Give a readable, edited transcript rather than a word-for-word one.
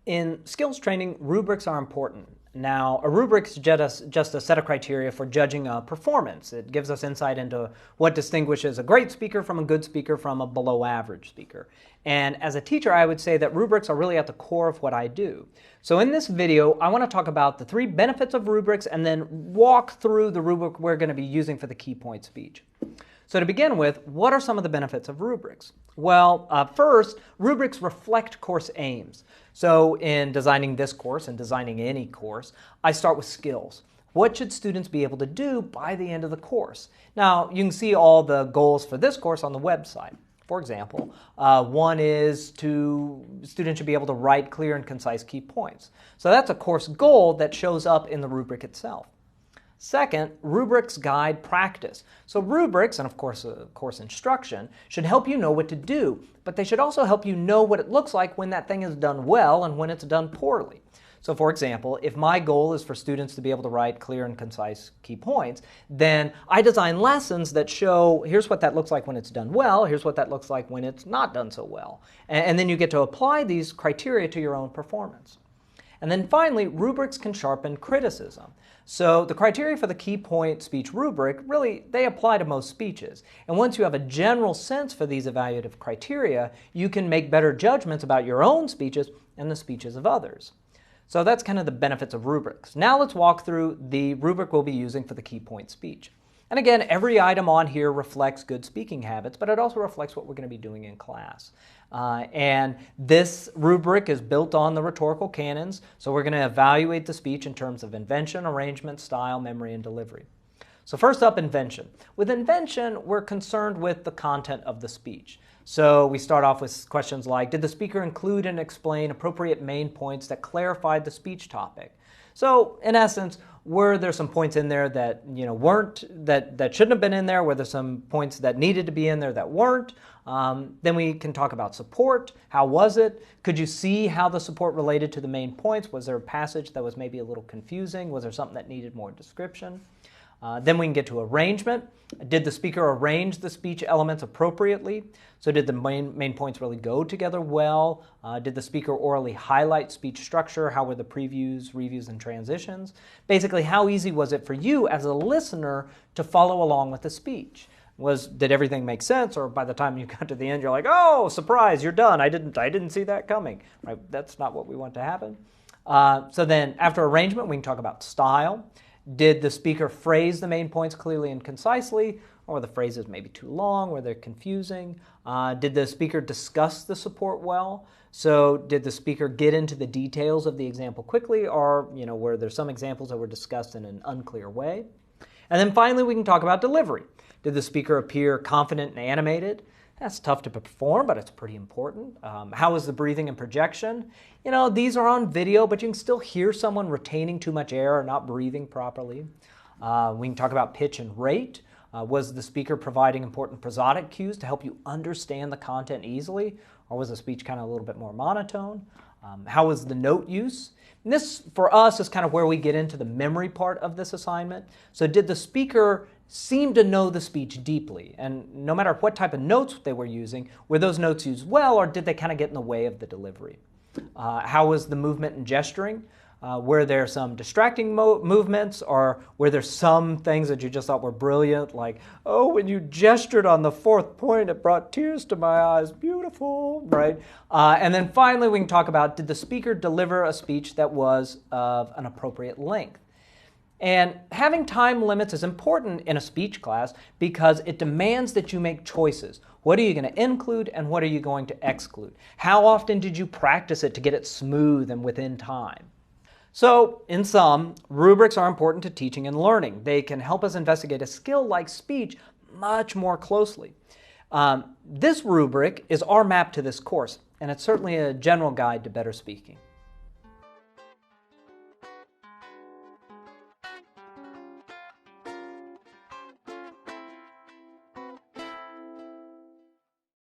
In skills training, rubrics are important. Now, a rubric is just a set of criteria for judging a performance. It gives us insight into what distinguishes a great speaker from a good speaker from a below average speaker. And as a teacher, I would say that rubrics are really at the core of what I do. So in this video, I want to talk about the 3 benefits of rubrics and then walk through the rubric we're going to be using for the key point speech. So to begin with, what are some of the benefits of rubrics? Well, first, rubrics reflect course aims. So in designing this course and designing any course, I start with skills. What should students be able to do by the end of the course? Now, you can see all the goals for this course on the website. For example, one is students should be able to write clear and concise key points. So that's a course goal that shows up in the rubric itself. Second, rubrics guide practice. So rubrics, and of course course instruction, should help you know what to do, but they should also help you know what it looks like when that thing is done well and when it's done poorly. So for example, if my goal is for students to be able to write clear and concise key points, then I design lessons that show here's what that looks like when it's done well, here's what that looks like when it's not done so well. And then you get to apply these criteria to your own performance. And then finally, rubrics can sharpen criticism. So the criteria for the key point speech rubric, really, they apply to most speeches. And once you have a general sense for these evaluative criteria, you can make better judgments about your own speeches and the speeches of others. So that's kind of the benefits of rubrics. Now let's walk through the rubric we'll be using for the key point speech. And again, every item on here reflects good speaking habits, but it also reflects what we're going to be doing in class. And this rubric is built on the rhetorical canons, so we're going to evaluate the speech in terms of invention, arrangement, style, memory, and delivery. So first up, invention. With invention, we're concerned with the content of the speech. So we start off with questions like, did the speaker include and explain appropriate main points that clarified the speech topic? So in essence, were there some points in there that that shouldn't have been in there? Were there some points that needed to be in there that weren't? Then we can talk about support. How was it? Could you see how the support related to the main points? Was there a passage that was maybe a little confusing? Was there something that needed more description? Then we can get to arrangement. Did the speaker arrange the speech elements appropriately? So did the main points really go together well? Did the speaker orally highlight speech structure? How were the previews, reviews, and transitions? Basically, how easy was it for you as a listener to follow along with the speech? Did everything make sense, or by the time you got to the end, you're like, oh, surprise, you're done. I didn't see that coming. Right? That's not what we want to happen. So then after arrangement, we can talk about style. Did the speaker phrase the main points clearly and concisely, or were the phrases maybe too long, were they confusing? Did the speaker discuss the support well? So did the speaker get into the details of the example quickly, or were there some examples that were discussed in an unclear way? And then finally, we can talk about delivery. Did the speaker appear confident and animated? That's tough to perform, but it's pretty important. How was the breathing and projection? These are on video, but you can still hear someone retaining too much air or not breathing properly. We can talk about pitch and rate. Was the speaker providing important prosodic cues to help you understand the content easily, or was the speech kind of a little bit more monotone? How was the note use? And this, for us, is kind of where we get into the memory part of this assignment. So did the speaker seem to know the speech deeply? And no matter what type of notes they were using, were those notes used well, or did they kind of get in the way of the delivery? How was the movement and gesturing? Were there some distracting movements, or were there some things that you just thought were brilliant, like, oh, when you gestured on the 4th point, it brought tears to my eyes, beautiful, right? And then finally, we can talk about, did the speaker deliver a speech that was of an appropriate length? And having time limits is important in a speech class because it demands that you make choices. What are you going to include and what are you going to exclude? How often did you practice it to get it smooth and within time? So, in sum, rubrics are important to teaching and learning. They can help us investigate a skill like speech much more closely. This rubric is our map to this course, and it's certainly a general guide to better speaking.